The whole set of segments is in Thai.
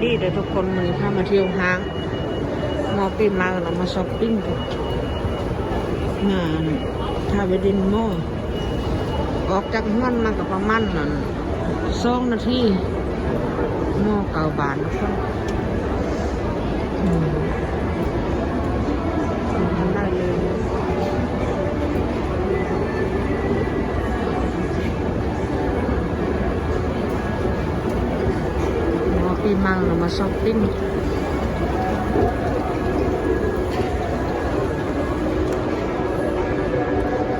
ดีเดี๋ยวทุกคนมือพามาเที่ยวห้างมอปีมาเรามาช้อปปิ้งกันงานทาเวดินมอออกจากห้อนมากับประมาณนั้น2 นาทีมอเก่าบานทุกคนทำได้เลยมอปีมาเรามาช้อปปิ้ง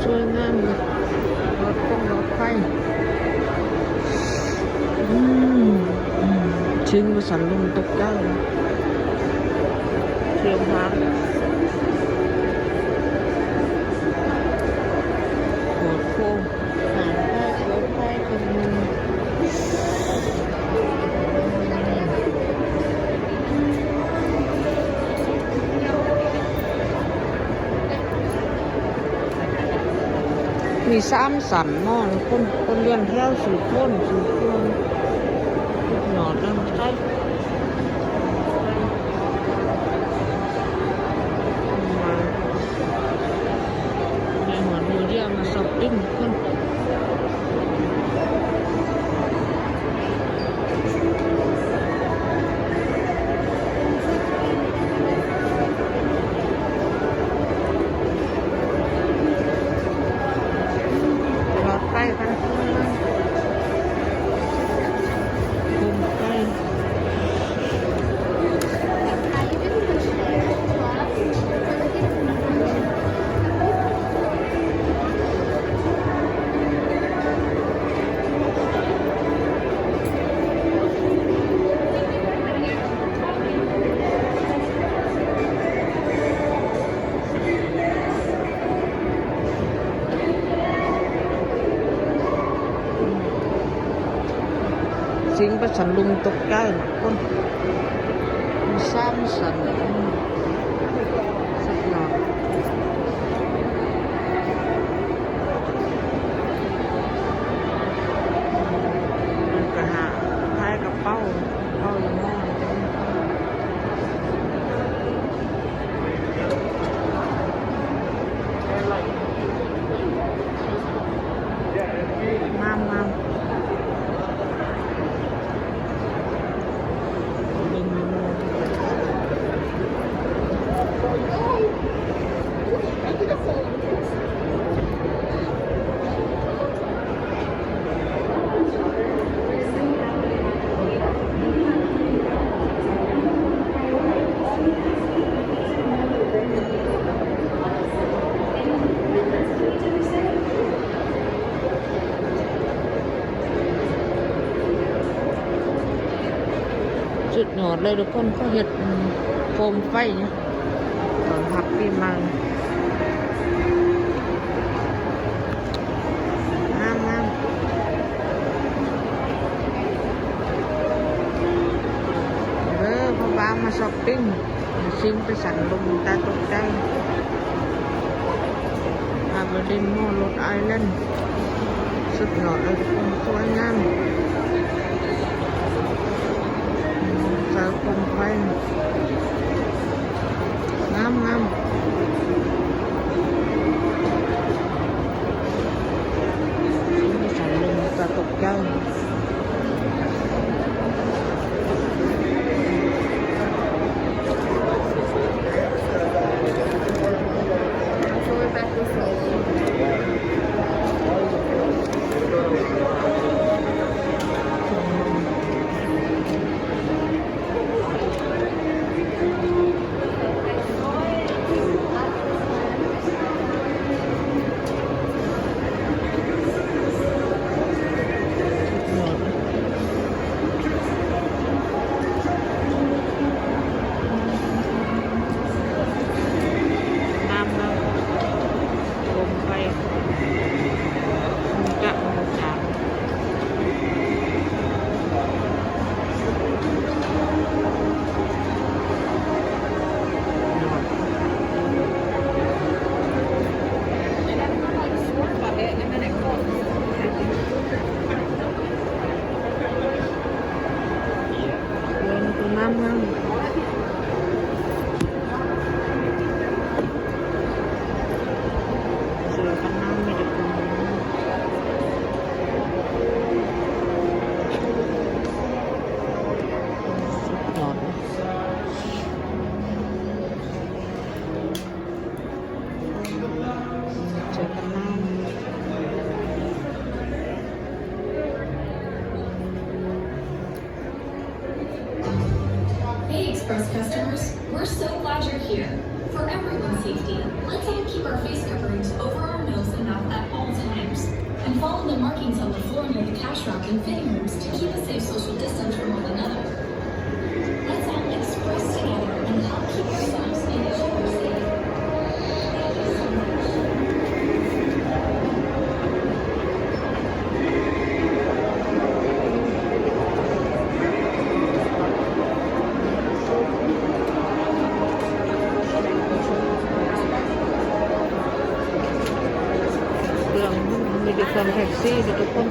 สวยงามเลยรถไฟถึงมาสันลมตกได้เที่ยวพักโหดโค้งหางแพทย์รถไฟคนหนึ่งมี3 สันมอคนเรียนแถวสู่คนหนอดน้ำใช่มาในหัวมือเรียกมาช้อปปิ้งคนรถไฟกันสิงประสันลุงตกได้คน3 สันสักหน่อยมันก็หาพายกระเป๋าอย่างนั้นงามจุดหนอดเลยทุกคนเขาเห็ดโคมไฟเนี่ยตอนพักปีมังงามพ่อบ้ามาช้อปปิ้งซิงไปสั่นลมตาตกใจอาบดินโมรถไอแลนด์สุดหนอดเลยทุกคนสวยงามเจอคนไฟงามสั่นลมตาตกใจ Express customers, we're so glad you're here. For everyone's safety, let's all keep our face coverings over our nose and mouth at all times. And follow the markings on the floor near the cash rack and fitting rooms to keep a safe social distance from one another. Let's all express together and help keep ourselves and each other safe.มีแต่ความแท็กซี่เลยทุกคน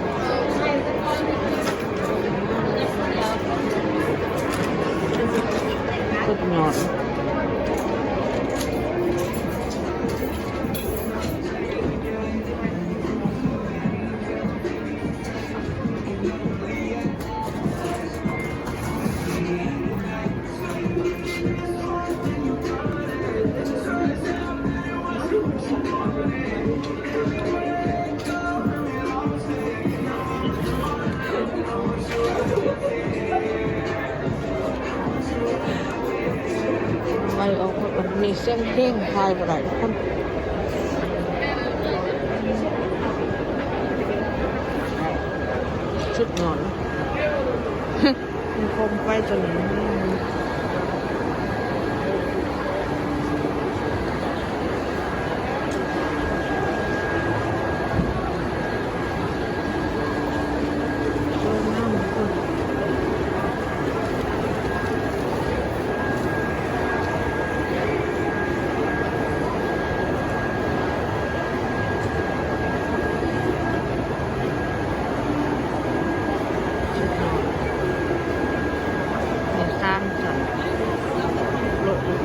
สุดยอดไปเอาคนมีเสียงเพลงพายอะไรทุกคนชุดนอนมีคมไปจน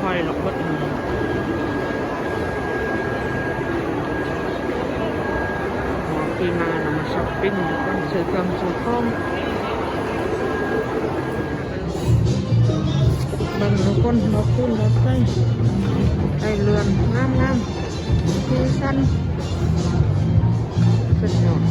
คอยหลอกรถมือปีมาเรามาช้อปปิ้งต้องซื้อเครื่องซื้อของบางทุกคนรถขึ้นรถไปเรือนงามคือสั้นสุดยอด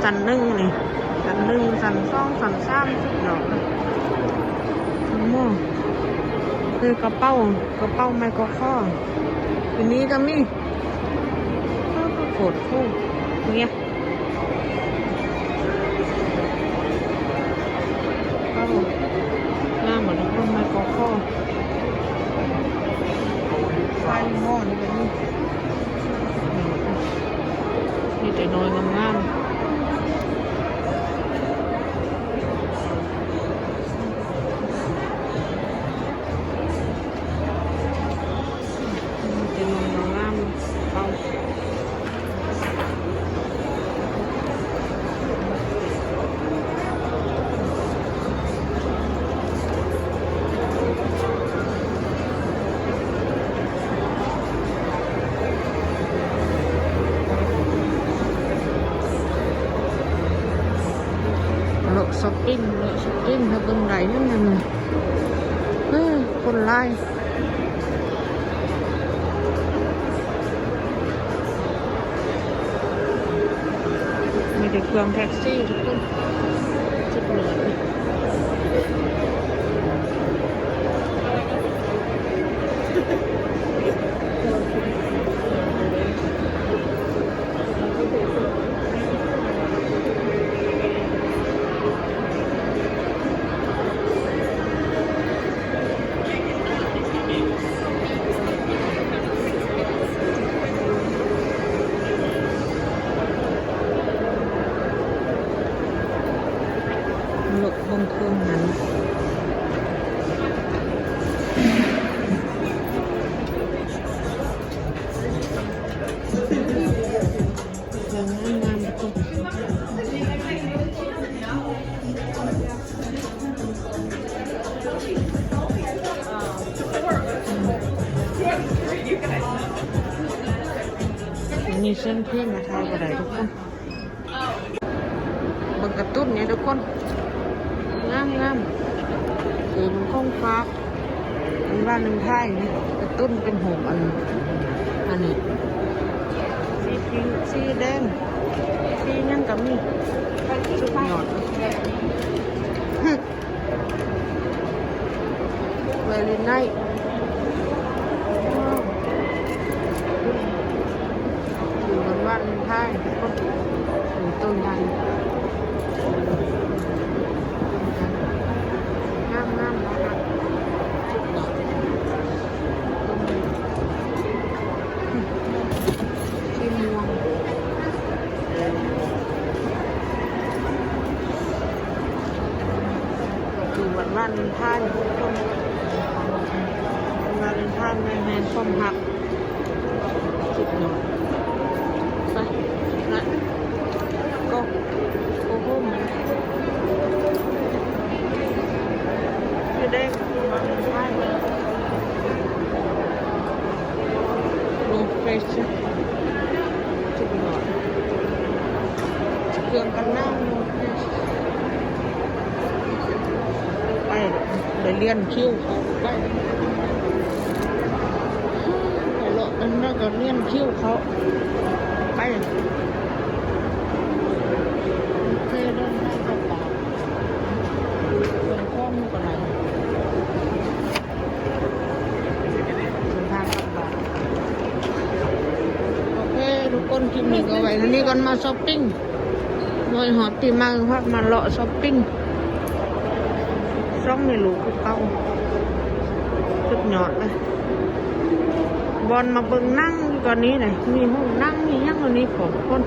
สันหนึ่งนี่สันหนึ่งสันสองสันสามสุดยอดโม่คือกระเป๋าไม้กอข้อทีนี้ก็มีโคตรคู่เนี่ยเข้าหน้าเหมือนกระเป๋าไม้กอข้อไฟหม้อนี่ก็นี่แต่น้อยงามช้อปปิ้งถ้าเป็นไรนั่นน่ะคนไล่มีแต่เครื่องแท็กซี่ทุกคนจุดเหลือบนเครื่องนั้นงามทุกมีเส้นเพี้ยนมาทายอะไรทุกคนบังกระตุ้นเนี่ยทุกคนงามคือมันคงฟ้า เป็นบ้านหนึ่งไทยนี่กระตุ้นเป็นหงอันนี้สีพิงสีแดงสียังกับมีสุดยอดเวลินไนอยู่บนบ้านหนึ่งไทยก็อยู่ต้นใหญ่งามงามนะคะสีม่วงอยู่บนบ้านหนึ่งไทยต้นบ้านหนึ่งไทยแม่แม่ส้มหักสุดยอดไปนะก็หุ้มเด้งมาเป็นไพ่โลเฟชจุดหน่อยเครื่องกันน้ำโลเฟชไปเลยเลี้ยนคิ้วเขาไปเลาะกันแล้วก็เลี้ยนคิ้วเขาไปเคยเดินได้กระเป๋าเดินข้อมือกันไหนโอเคทุกคนคลิปนี้ก็ไว้ทีนี้ก่อนมาช้อปปิ้งหน่วยหอตีมาพักมาเลาะช้อปปิ้งซ่องในลูกเก่าสุดยอดเลยบอลมาเบิ่งนั่งก่อนนี้เลยมีห้องนั่งมียังวันนี้ผมคน